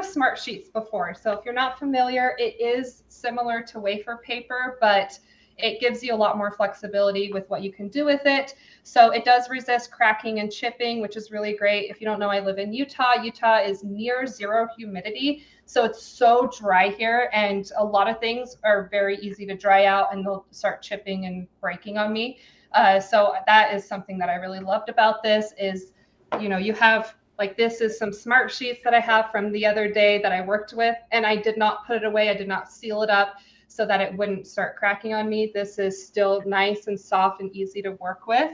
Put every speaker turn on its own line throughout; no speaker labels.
of Smart Sheets before. So if you're not familiar, it is similar to wafer paper, but it gives you a lot more flexibility with what you can do with it. So it does resist cracking and chipping, which is really great. If you don't know, I live in Utah. Utah is near zero humidity. So it's so dry here, and a lot of things are very easy to dry out and they'll start chipping and breaking on me. So that is something that I really loved about this is, you have, like, this is some Smart Sheets that I have from the other day that I worked with, and I did not put it away. I did not seal it up so that it wouldn't start cracking on me. This is still nice and soft and easy to work with.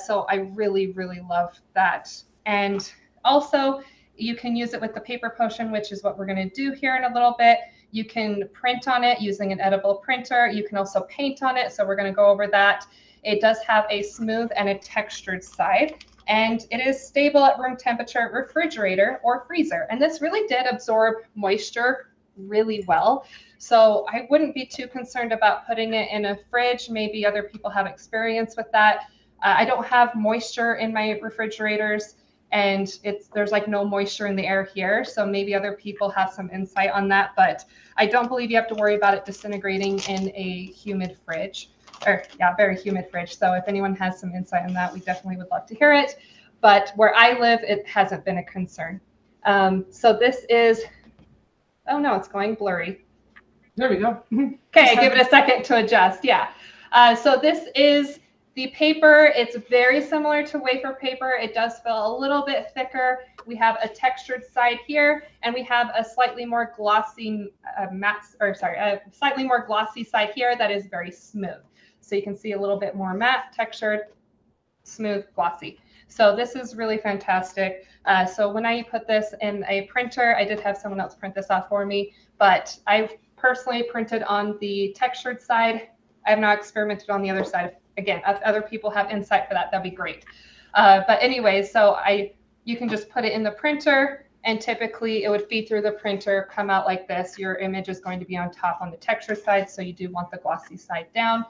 So I really, really love that. And also, you can use it with the paper potion, which is what we're going to do here in a little bit. You can print on it using an edible printer. You can also paint on it. So we're going to go over that. It does have a smooth and a textured side, and it is stable at room temperature refrigerator or freezer. And this really did absorb moisture really well. So I wouldn't be too concerned about putting it in a fridge. Maybe other people have experience with that. I don't have moisture in my refrigerators, and there's like no moisture in the air here. So maybe other people have some insight on that, but I don't believe you have to worry about it disintegrating in a humid fridge. Very humid fridge. So if anyone has some insight on that, we definitely would love to hear it. But where I live, it hasn't been a concern. So this is, oh no, it's going blurry.
There we go.
Okay, give it a second to adjust. Yeah. So this is the paper. It's very similar to wafer paper. It does feel a little bit thicker. We have a textured side here, and we have a slightly more glossy slightly more glossy side here that is very smooth. So you can see a little bit more matte, textured, smooth, glossy. So this is really fantastic. So when I put this in a printer, I did have someone else print this off for me, but I personally printed on the textured side. I have not experimented on the other side. Again, if other people have insight for that, that'd be great. But anyways, so you can just put it in the printer, and typically it would feed through the printer, come out like this. Your image is going to be on top on the texture side, so you do want the glossy side down.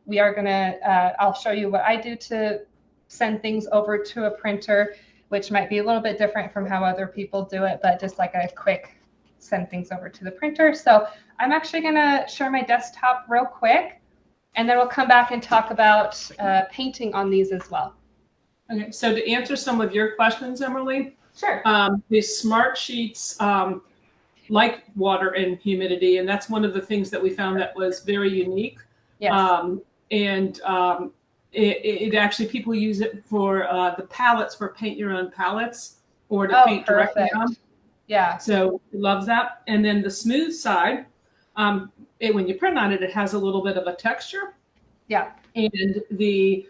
We are gonna, I'll show you what I do to send things over to a printer, which might be a little bit different from how other people do it, but just like a quick send things over to the printer. So I'm actually gonna share my desktop real quick, and then we'll come back and talk about painting on these as well.
Okay, so to answer some of your questions, Emerlie,
sure.
The Smart Sheets like water and humidity, and that's one of the things that we found that was very unique.
Yes.
It actually, people use it for the palettes, for paint your own palettes, or to paint directly on.
Yeah.
So loves that. And then the smooth side, when you print on it, it has a little bit of a texture.
Yeah.
And the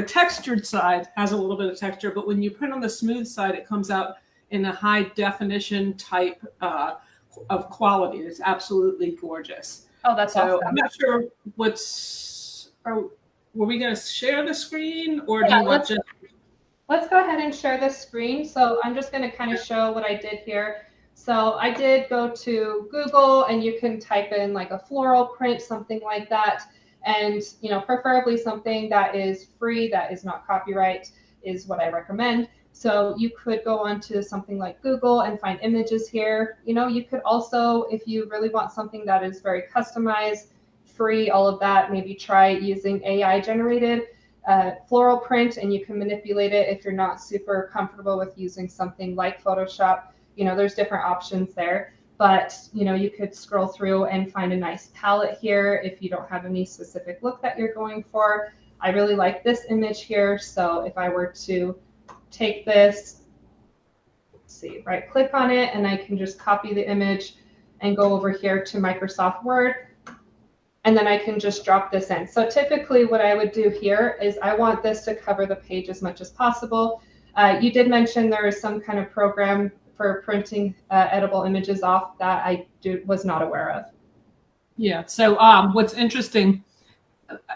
textured side has a little bit of texture, but when you print on the smooth side, it comes out in a high definition type of quality. It's absolutely gorgeous.
Oh, that's awesome.
I'm not sure were we going to share the screen, or do you want to?
Let's go ahead and share the screen. So I'm just going to kind of show what I did here. So I did go to Google, and you can type in like a floral print, something like that. And, preferably something that is free, that is not copyright, is what I recommend. So you could go on to something like Google and find images here. You could also, if you really want something that is very customized, free, all of that, maybe try using AI generated floral print, and you can manipulate it if you're not super comfortable with using something like Photoshop. There's different options there. But, you could scroll through and find a nice palette here if you don't have any specific look that you're going for. I really like this image here. So if I were to take this, let's see, right click on it, and I can just copy the image and go over here to Microsoft Word. And then I can just drop this in. So typically what I would do here is I want this to cover the page as much as possible. You did mention there is some kind of program for printing edible images off that I was not aware of.
Yeah. So what's interesting,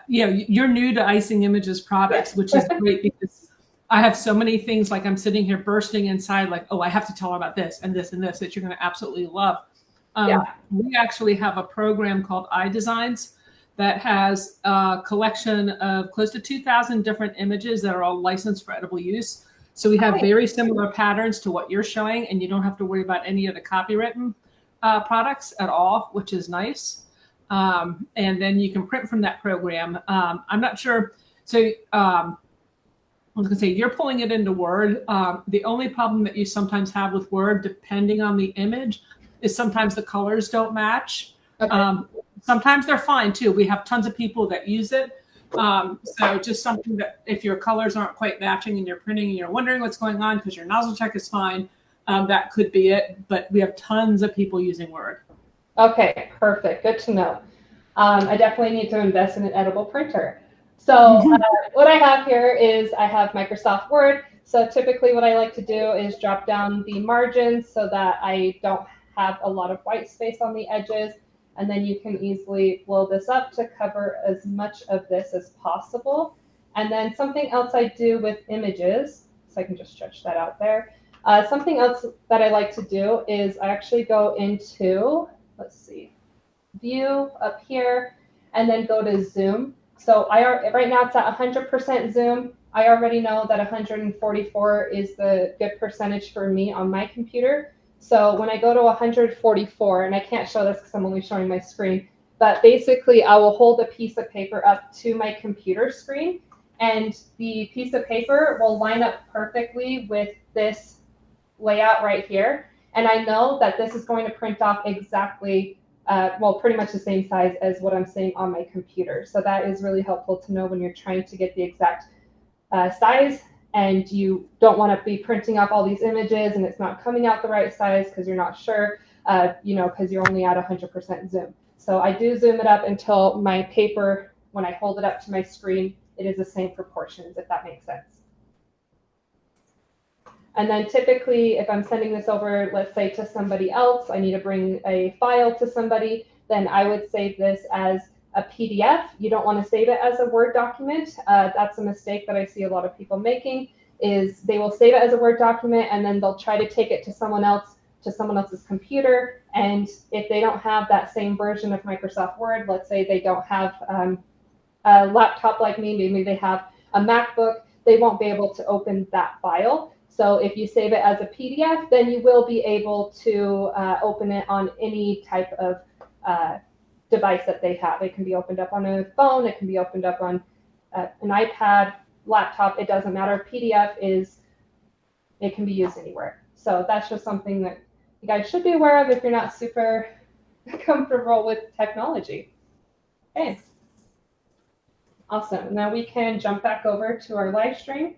you're new to Icing Images products, which is great, because I have so many things, like I'm sitting here bursting inside, like, oh, I have to tell her about this and this and this that you're going to absolutely love. We actually have a program called iDesigns that has a collection of close to 2,000 different images that are all licensed for edible use. So we have very similar patterns to what you're showing, and you don't have to worry about any of the copywritten products at all, which is nice. And then you can print from that program. I'm not sure. So I was going to say, you're pulling it into Word. The only problem that you sometimes have with Word, depending on the image, is sometimes the colors don't match. Okay. Sometimes they're fine too. We have tons of people that use it. So just something that if your colors aren't quite matching and you're printing and you're wondering what's going on because your nozzle check is fine, that could be it. But we have tons of people using Word. Okay, perfect. Good to know. I definitely need to invest in an edible printer. So what I have here is I have Microsoft Word. So typically what I like to do is drop down the margins so that I don't have a lot of white space on the edges. And then you can easily blow this up to cover as much of this as possible. And then something else I do with images, so I can just stretch that out there. Something else that I like to do is I actually go into, let's see, view up here, and then go to zoom. So right now it's at 100% zoom. I already know that 144 is the good percentage for me on my computer. So when I go to 144, and I can't show this because I'm only showing my screen, but basically I will hold a piece of paper up to my computer screen, and the piece of paper will line up perfectly with this layout right here. And I know that this is going to print off exactly, well, pretty much the same size as what I'm seeing on my computer. So that is really helpful to know when you're trying to get the exact size and you don't want to be printing off all these images and it's not coming out the right size because you're not sure, because you're only at 100% zoom. So I do zoom it up until my paper, when I hold it up to my screen, it is the same proportions, if that makes sense. And then typically, if I'm sending this over, let's say to somebody else, I need to bring a file to somebody, then I would save this as a PDF. You don't want to save it as a Word document. That's a mistake that I see a lot of people making, is they will save it as a Word document and then they'll try to take it to someone else, to someone else's computer. And if they don't have that same version of Microsoft Word, let's say they don't have a laptop like me, maybe they have a MacBook, they won't be able to open that file. So if you save it as a PDF, then you will be able to open it on any type of device that they have. It can be opened up on a phone, it can be opened up on an iPad, laptop, it doesn't matter. PDF it can be used anywhere. So that's just something that you guys should be aware of if you're not super comfortable with technology. Okay. Awesome. Now we can jump back over to our live stream.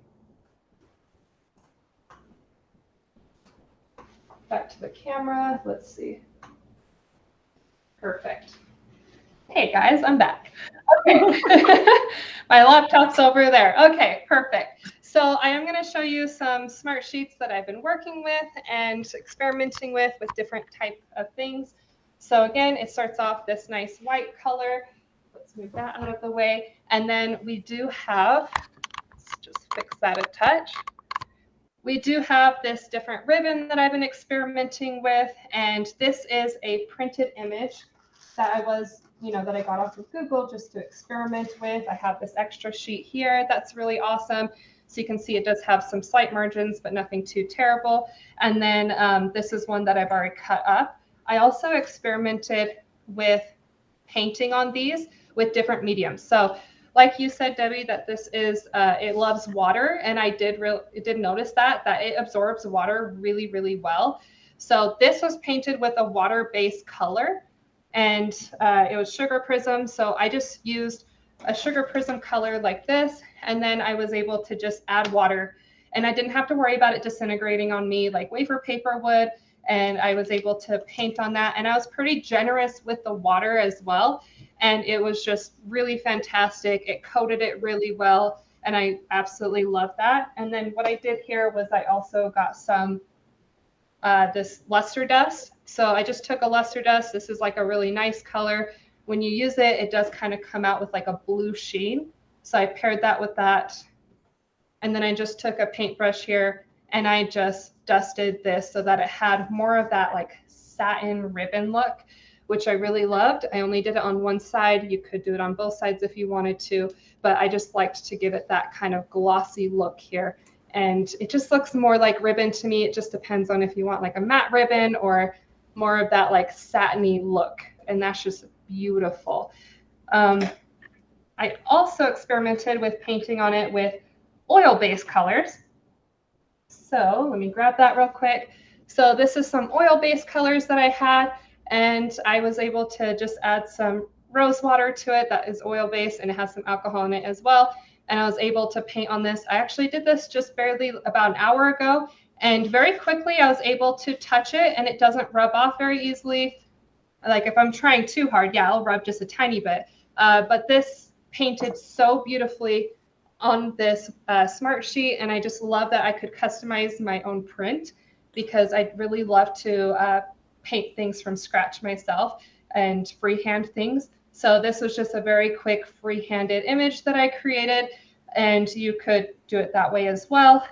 Back to the camera. Let's see. Perfect. Hey guys, I'm back. Okay. My laptop's over there. Okay, perfect. So I am going to show you some smart sheets that I've been working with and experimenting with different type of things. So again, it starts off this nice white color. Let's move that out of the way. And then we do have, let's just fix that a touch. We do have this different ribbon that I've been experimenting with, and this is a printed image that that I got off of Google just to experiment with. I have this extra sheet here that's really awesome. So you can see it does have some slight margins, but nothing too terrible. And then this is one that I've already cut up. I also experimented with painting on these with different mediums. So like you said, Debbie, that this is, it loves water. And I did notice that it absorbs water really, really well. So this was painted with a water-based color, and it was sugar prism. So I just used a sugar prism color like this, and then I was able to just add water, and I didn't have to worry about it disintegrating on me like wafer paper would. And I was able to paint on that, and I was pretty generous with the water as well. And it was just really fantastic. It coated it really well, and I absolutely love that. And then what I did here was I also got some this luster dust. So I just took a luster dust. This is like a really nice color. When you use it, it does kind of come out with like a blue sheen. So I paired that with that. And then I just took a paintbrush here and I just dusted this so that it had more of that like satin ribbon look, which I really loved. I only did it on one side. You could do it on both sides if you wanted to, but I just liked to give it that kind of glossy look here.
And it just looks more like ribbon to me. It just depends on if you want like a matte ribbon or more of that like satiny look. And that's just beautiful. I also experimented with painting on it with oil-based colors. So let me grab that real quick. So this is some oil-based colors that I had, and I was able to just add some rose water to it that is oil-based, and it has some alcohol in it as well. And I was able to paint on this. I actually did this just barely about an hour ago, and very quickly I was able to touch it, and it doesn't rub off very easily. Like if I'm trying too hard, yeah, I'll rub just a tiny bit. But this painted so beautifully on this smart sheet, and I just love that I could customize my own print, because I really love to paint things from scratch myself and freehand things. So this was just a very quick free-handed image that I created, and you could do it that way as well.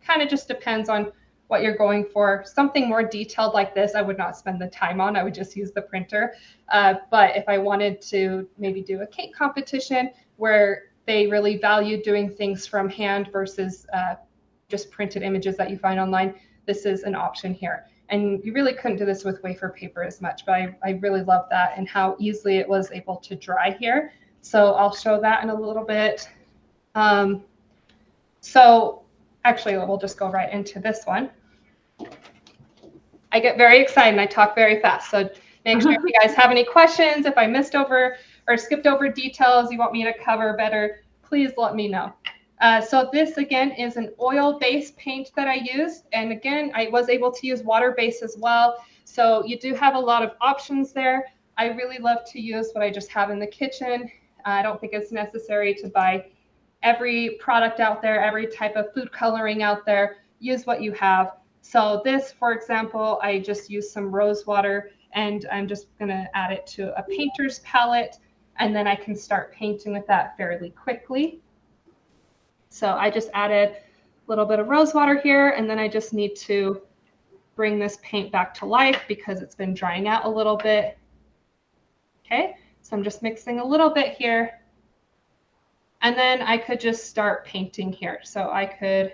Kind of just depends on what you're going for. Something more detailed like this, I would not spend the time on. I would just use the printer. But if I wanted to maybe do a cake competition where they really value doing things from hand versus just printed images that you find online, this is an option here. And you really couldn't do this with wafer paper as much, but I really love that and how easily it was able to dry here. So I'll show that in a little bit. So actually, we'll just go right into this one. I get very excited and I talk very fast. So make sure if you guys have any questions, if I missed over or skipped over details you want me to cover better, please let me know. So this again is an oil-based paint that I used. And again, I was able to use water-based as well. So you do have a lot of options there. I really love to use what I just have in the kitchen. I don't think it's necessary to buy every product out there, every type of food coloring out there. Use what you have. So this, for example, I just used some rose water, and I'm just gonna add it to a painter's palette, and then I can start painting with that fairly quickly. So I just added a little bit of rose water here, and then I just need to bring this paint back to life because it's been drying out a little bit. Okay, so I'm just mixing a little bit here. And then I could just start painting here. So I could,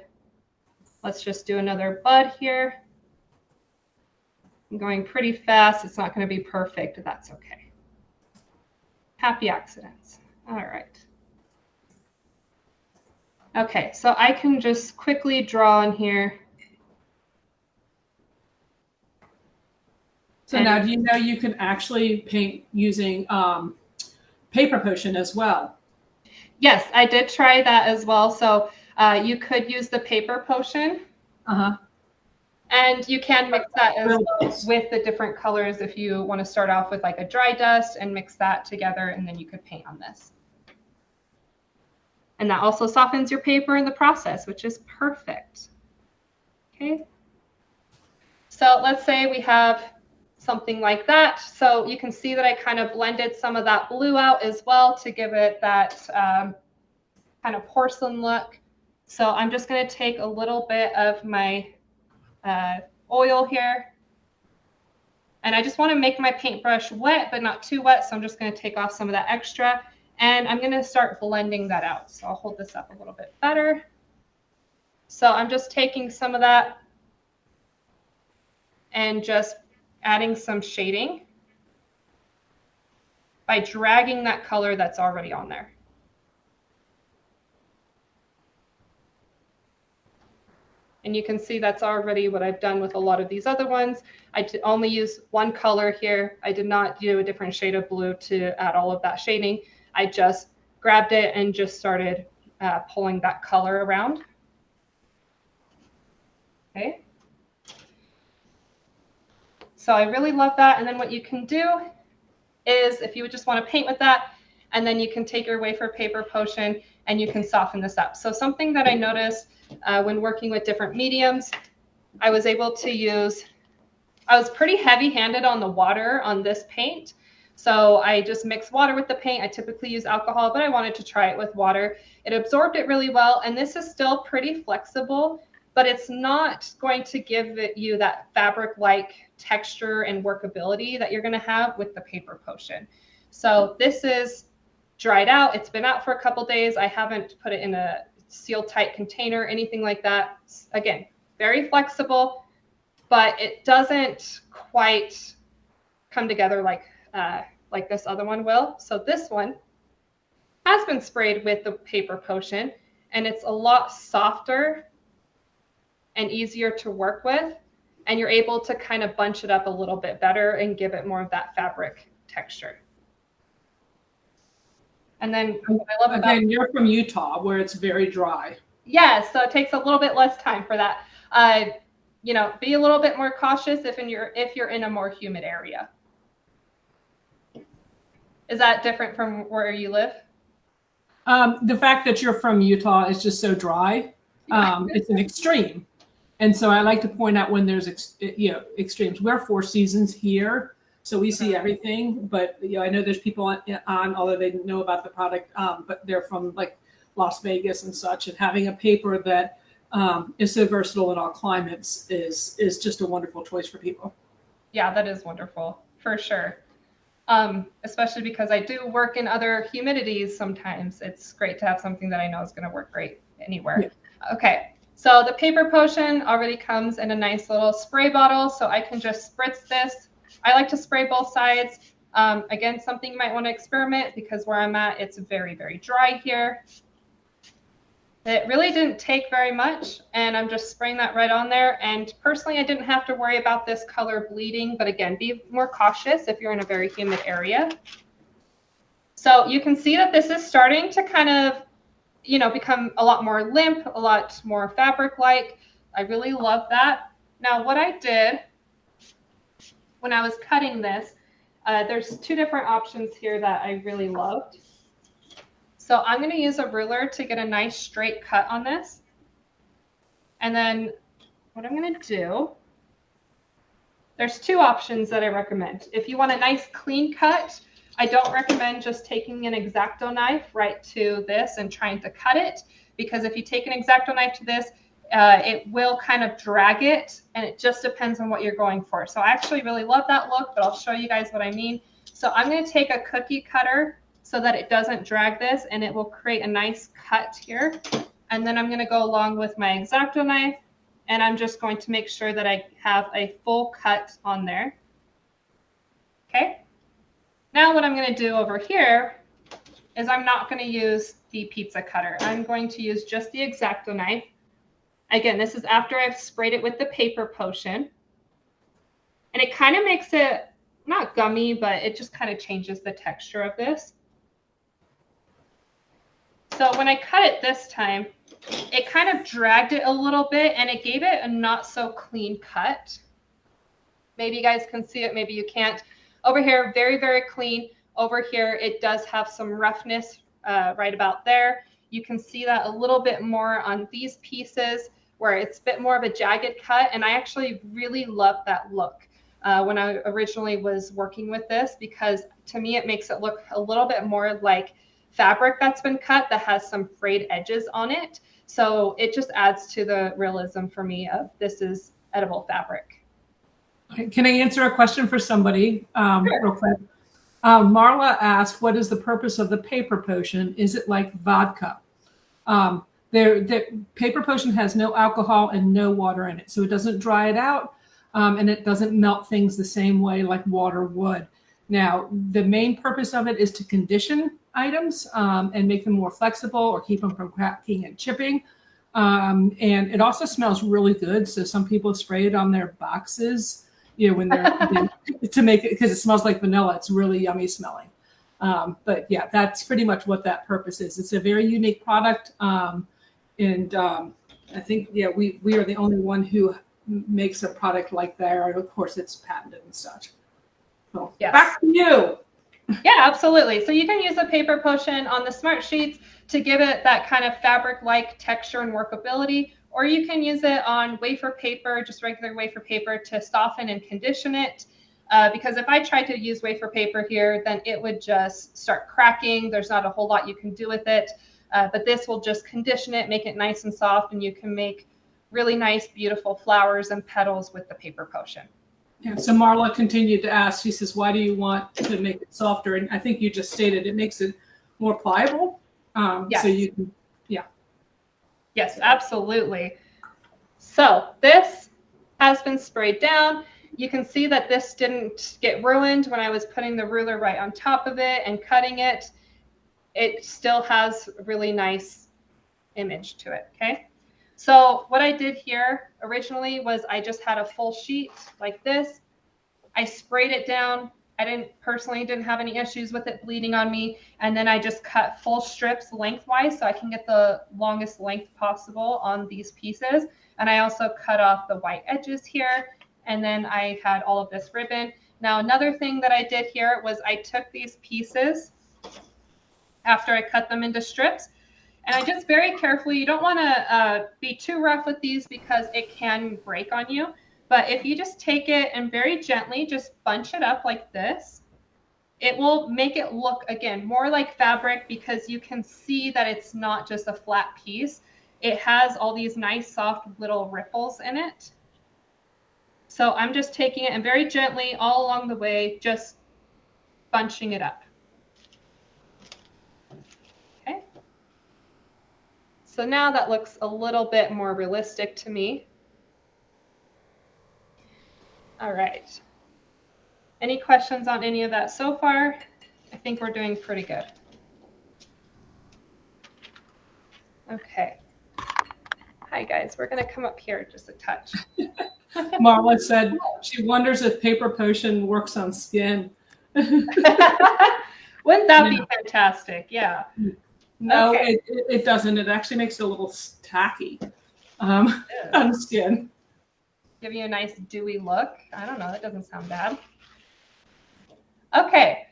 let's just do another bud here. I'm going pretty fast. It's not going to be perfect, but that's okay. Happy accidents. All right. Okay, so I can just quickly draw in here.
So now, do you know you can actually paint using paper potion as well?
Yes, I did try that as well. So you could use the paper potion. And you can mix that as well with the different colors if you want to start off with like a dry dust and mix that together, and then you could paint on this. And that also softens your paper in the process, which is perfect. Okay. So let's say we have something like that. So you can see that I kind of blended some of that blue out as well to give it that kind of porcelain look. So I'm just going to take a little bit of my oil here. And I just want to make my paintbrush wet, but not too wet. So I'm just going to take off some of that extra. And I'm going to start blending that out. So I'll hold this up a little bit better. So I'm just taking some of that and just adding some shading by dragging that color that's already on there. And you can see that's already what I've done with a lot of these other ones. I only use one color here. I did not do a different shade of blue to add all of that shading. I just grabbed it and just started pulling that color around. Okay. So I really love that. And then what you can do is if you would just want to paint with that, and then you can take your wafer paper potion and you can soften this up. So something that I noticed when working with different mediums, I was able to use, I was pretty heavy handed on the water on this paint. So I just mixed water with the paint. I typically use alcohol, but I wanted to try it with water. It absorbed it really well. And this is still pretty flexible, but it's not going to give you that fabric-like texture and workability that you're going to have with the paper potion. So this is dried out. It's been out for a couple days. I haven't put it in a seal tight container, anything like that. Again, very flexible, but it doesn't quite come together like this other one will. So this one has been sprayed with the paper potion, and it's a lot softer and easier to work with, and you're able to kind of bunch it up a little bit better and give it more of that fabric texture. And then what I love about,
again, you're from Utah where it's very dry.
Yeah, so it takes a little bit less time for that. You know, be a little bit more cautious if you're in a more humid area. Is that different from where you live?
The fact that you're from Utah is just so dry. It's an extreme. And so I like to point out when there's extremes. We're 4 seasons here, so we see everything. But I know there's people on, although they know about the product, but they're from like Las Vegas and such. And having a paper that is so versatile in all climates is just a wonderful choice for people.
Yeah, that is wonderful for sure. Especially because I do work in other humidities sometimes. It's great to have something that I know is going to work great anywhere. Yeah. Okay. So the paper potion already comes in a nice little spray bottle, so I can just spritz this. I like to spray both sides. Again, something you might want to experiment because where I'm at, it's very, very dry here. It really didn't take very much, and I'm just spraying that right on there. And personally, I didn't have to worry about this color bleeding, but again, be more cautious if you're in a very humid area. So you can see that this is starting to kind of become a lot more limp, a lot more fabric-like. I really love that. Now, what I did when I was cutting this, there's 2 different options here that I really loved. So I'm going to use a ruler to get a nice straight cut on this. And then what I'm going to do, there's 2 options that I recommend. If you want a nice clean cut, I don't recommend just taking an X-Acto knife right to this and trying to cut it, because if you take an X-Acto knife to this, it will kind of drag it, and it just depends on what you're going for. So I actually really love that look, but I'll show you guys what I mean. So I'm going to take a cookie cutter so that it doesn't drag this, and it will create a nice cut here. And then I'm going to go along with my X-Acto knife, and I'm just going to make sure that I have a full cut on there. Okay. Now what I'm going to do over here is I'm not going to use the pizza cutter. I'm going to use just the X-Acto knife. Again, this is after I've sprayed it with the paper potion. And it kind of makes it not gummy, but it just kind of changes the texture of this. So when I cut it this time, it kind of dragged it a little bit, and it gave it a not so clean cut. Maybe you guys can see it, maybe you can't. Over here, very, very clean. Over here, it does have some roughness right about there. You can see that a little bit more on these pieces where it's a bit more of a jagged cut. And I actually really love that look when I originally was working with this, because to me, it makes it look a little bit more like fabric that's been cut that has some frayed edges on it. So it just adds to the realism for me of this is edible fabric.
Can I answer a question for somebody
Sure.
real quick? Marla asked, what is the purpose of the paper potion? Is it like vodka? The paper potion has no alcohol and no water in it, so it doesn't dry it out, and it doesn't melt things the same way like water would. Now, the main purpose of it is to condition items and make them more flexible or keep them from cracking and chipping. And it also smells really good, so some people spray it on their boxes, when they're to make it, because it smells like vanilla. It's really yummy smelling. But yeah, that's pretty much what that purpose is. It's a very unique product. And I think, we are the only one who makes a product like that. And of course, it's patented and such. So yes. Back to you.
Yeah, absolutely. So you can use the paper potion on the Smart Sheets to give it that kind of fabric-like texture and workability, or you can use it on wafer paper, just regular wafer paper, to soften and condition it. Because if I tried to use wafer paper here, then it would just start cracking. There's not a whole lot you can do with it. But this will just condition it, make it nice and soft, and you can make really nice, beautiful flowers and petals with the paper potion.
Yeah, so Marla continued to ask, she says, why do you want to make it softer? And I think you just stated it makes it more pliable.
Yes.
So you can, yeah.
Yes, absolutely. So this has been sprayed down. You can see that this didn't get ruined when I was putting the ruler right on top of it and cutting it. It still has a really nice image to it, okay? So what I did here originally was I just had a full sheet like this. I sprayed it down. I didn't have any issues with it bleeding on me. And then I just cut full strips lengthwise so I can get the longest length possible on these pieces. And I also cut off the white edges here. And then I had all of this ribbon. Now, another thing that I did here was I took these pieces after I cut them into strips. And I just very carefully, you don't want to be too rough with these because it can break on you. But if you just take it and very gently just bunch it up like this, it will make it look, again, more like fabric because you can see that it's not just a flat piece. It has all these nice soft little ripples in it. So I'm just taking it and very gently all along the way, just bunching it up. Okay. So now that looks a little bit more realistic to me. All right. Any questions on any of that so far? I think we're doing pretty good. Okay. Hi, guys. We're going to come up here just a touch.
Marla said she wonders if Paper Potion works on skin.
Wouldn't that be fantastic? Yeah.
No, okay. it doesn't. It actually makes it a little tacky on skin.
Give you a nice dewy look. I don't know. That doesn't sound bad. Okay.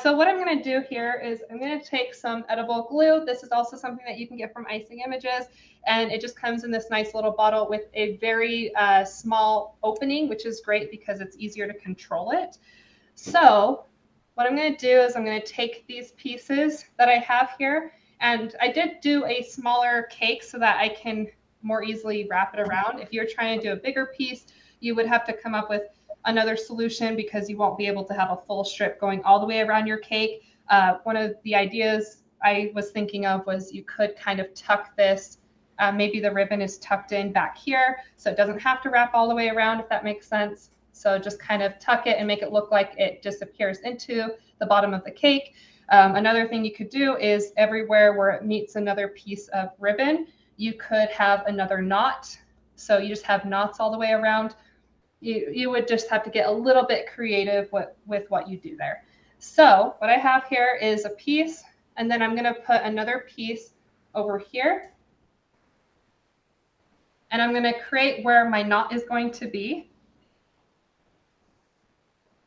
So what I'm going to do here is I'm going to take some edible glue. This is also something that you can get from Icing Images, and it just comes in this nice little bottle with a very small opening, which is great because it's easier to control it. So what I'm going to do is I'm going to take these pieces that I have here, and I did do a smaller cake so that I can more easily wrap it around. If you're trying to do a bigger piece, you would have to come up with another solution because you won't be able to have a full strip going all the way around your cake. One of the ideas I was thinking of was you could kind of tuck this. Maybe the ribbon is tucked in back here, so it doesn't have to wrap all the way around, if that makes sense. So just kind of tuck it and make it look like it disappears into the bottom of the cake. Another thing you could do is everywhere where it meets another piece of ribbon, you could have another knot. So you just have knots all the way around. You would just have to get a little bit creative with what you do there. So what I have here is a piece, and then I'm going to put another piece over here. And I'm going to create where my knot is going to be.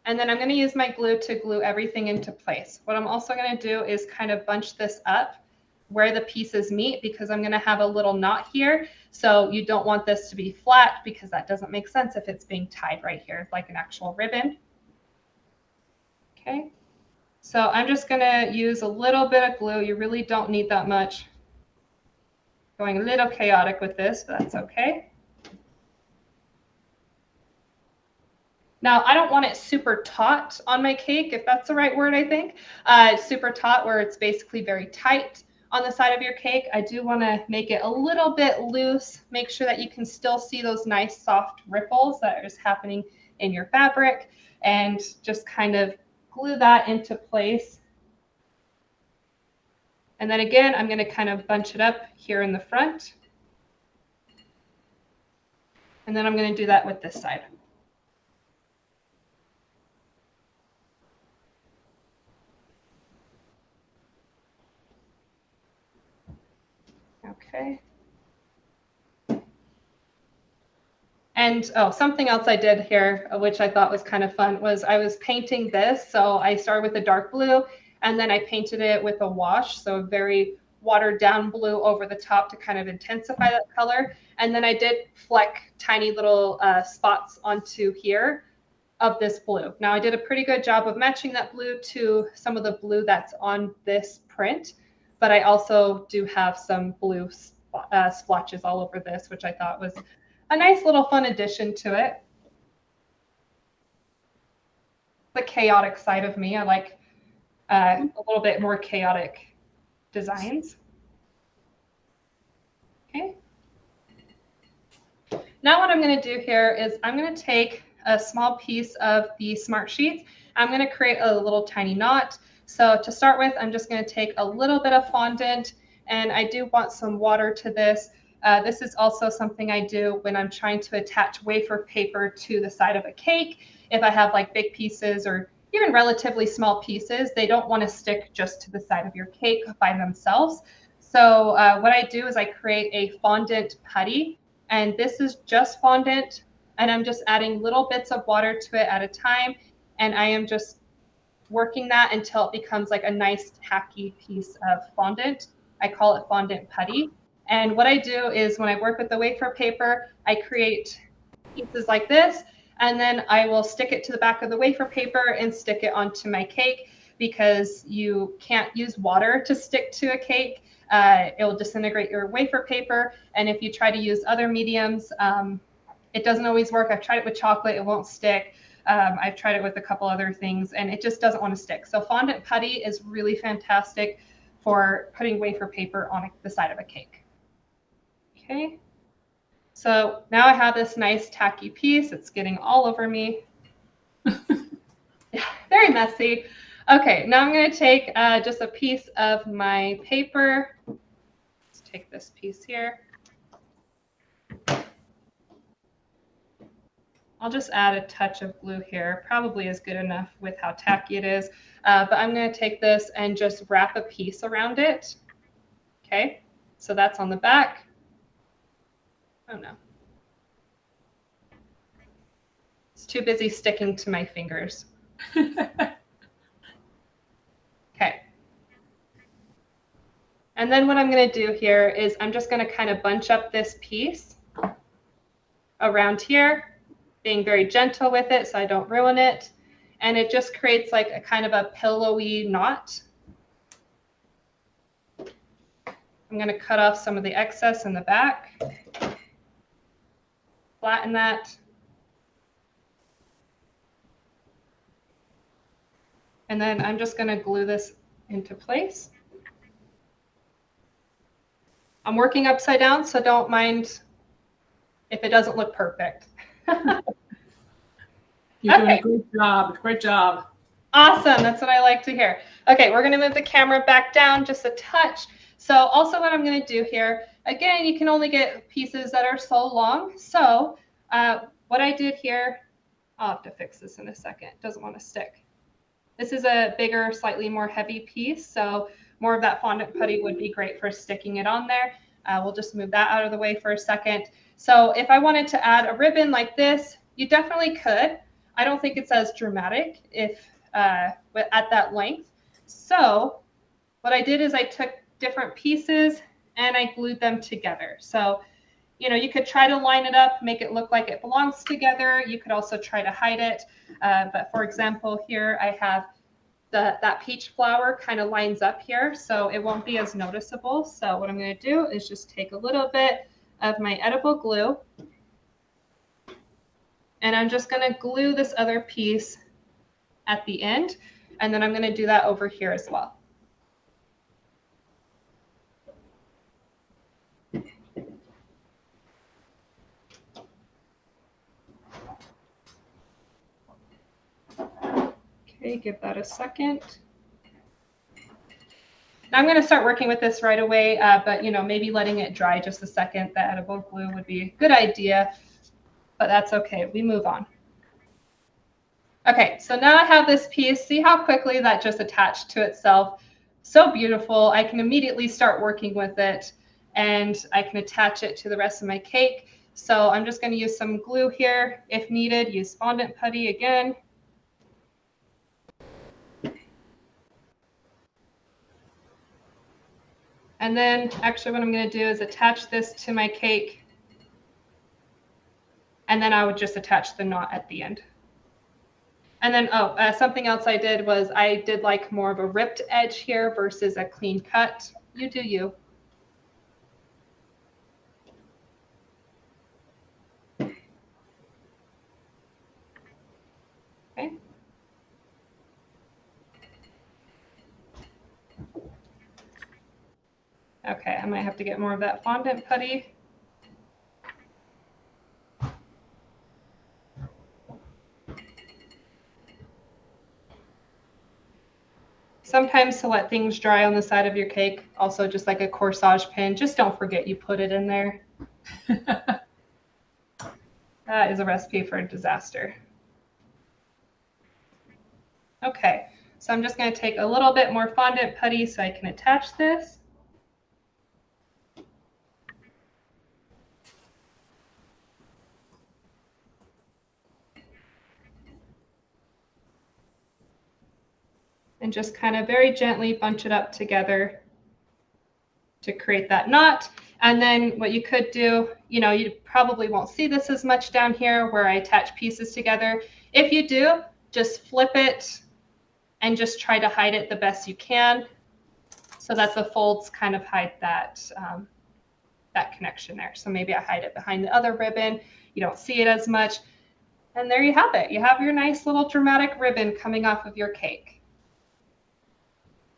And then I'm going to use my glue to glue everything into place. What I'm also going to do is kind of bunch this up where the pieces meet because I'm going to have a little knot here. So you don't want this to be flat because that doesn't make sense if it's being tied right here like an actual ribbon. Okay. So I'm just going to use a little bit of glue. You really don't need that much. Going a little chaotic with this, but that's okay. Now, I don't want it super taut on my cake, if that's the right word, I think. Super taut where it's basically very tight on the side of your cake. I do want to make it a little bit loose, make sure that you can still see those nice soft ripples that are just happening in your fabric, and just kind of glue that into place. And then again, I'm going to kind of bunch it up here in the front. And then I'm going to do that with this side. Okay. And something else I did here, which I thought was kind of fun, was I was painting this. So I started with a dark blue, and then I painted it with a wash, so a very watered down blue over the top to kind of intensify that color. And then I did fleck tiny little spots onto here of this blue. Now I did a pretty good job of matching that blue to some of the blue that's on this print, but I also do have some blue splotches all over this, which I thought was a nice little fun addition to it. The chaotic side of me. I like a little bit more chaotic designs. Okay. Now what I'm going to do here is I'm going to take a small piece of the Smart Sheets. I'm going to create a little tiny knot. So to start with, I'm just going to take a little bit of fondant, and I do want some water to this. This is also something I do when I'm trying to attach wafer paper to the side of a cake. If I have like big pieces or even relatively small pieces, they don't want to stick just to the side of your cake by themselves. So what I do is I create a fondant putty, and this is just fondant, and I'm just adding little bits of water to it at a time, and I am just working that until it becomes like a nice tacky piece of fondant. I call it fondant putty. And what I do is when I work with the wafer paper, I create pieces like this, and then I will stick it to the back of the wafer paper and stick it onto my cake, because you can't use water to stick to a cake. It will disintegrate your wafer paper. And if you try to use other mediums, it doesn't always work. I've tried it with chocolate, it won't stick. I've tried it with a couple other things, and it just doesn't want to stick. So fondant putty is really fantastic for putting wafer paper on the side of a cake. Okay. So now I have this nice tacky piece. It's getting all over me. Very messy. Okay, now I'm going to take just a piece of my paper. Let's take this piece here. I'll just add a touch of glue here. Probably is good enough with how tacky it is. But I'm going to take this and just wrap a piece around it. Okay, so that's on the back. Oh no. It's too busy sticking to my fingers. Okay. And then what I'm going to do here is I'm just going to kind of bunch up this piece around here, being very gentle with it so I don't ruin it. And it just creates like a kind of a pillowy knot. I'm going to cut off some of the excess in the back, flatten that. And then I'm just going to glue this into place. I'm working upside down, so don't mind if it doesn't look perfect.
You're doing a great job. Great job.
Awesome. That's what I like to hear. Okay, we're going to move the camera back down just a touch. So also what I'm going to do here, again, you can only get pieces that are so long. So what I did here, I'll have to fix this in a second. It doesn't want to stick. This is a bigger, slightly more heavy piece. So more of that fondant putty would be great for sticking it on there. We'll just move that out of the way for a second. So if I wanted to add a ribbon like this, you definitely could. I don't think it's as dramatic if at that length. So what I did is I took different pieces and I glued them together. So, you know, you could try to line it up, make it look like it belongs together. You could also try to hide it. But for example, here I have that peach flower kind of lines up here, so it won't be as noticeable. So what I'm going to do is just take a little bit of my edible glue, and I'm just going to glue this other piece at the end, and then I'm going to do that over here as well. Okay, give that a second. Now I'm going to start working with this right away, but you know, maybe letting it dry just a second, the edible glue would be a good idea, but that's okay. We move on. Okay, so now I have this piece. See how quickly that just attached to itself. So beautiful. I can immediately start working with it, and I can attach it to the rest of my cake. So I'm just going to use some glue here. If needed, use fondant putty again. And then actually what I'm going to do is attach this to my cake, and then I would just attach the knot at the end. And then, something else I did was I did like more of a ripped edge here versus a clean cut. You do you. Okay. Okay, I might have to get more of that fondant putty. Sometimes to let things dry on the side of your cake, also just like a corsage pin, just don't forget you put it in there. That is a recipe for a disaster. Okay, so I'm just going to take a little bit more fondant putty so I can attach this. And just kind of very gently bunch it up together to create that knot. And then what you could do, you probably won't see this as much down here where I attach pieces together. If you do, just flip it and just try to hide it the best you can so that the folds kind of hide that, that connection there. So maybe I hide it behind the other ribbon. You don't see it as much. And there you have it. You have your nice little dramatic ribbon coming off of your cake.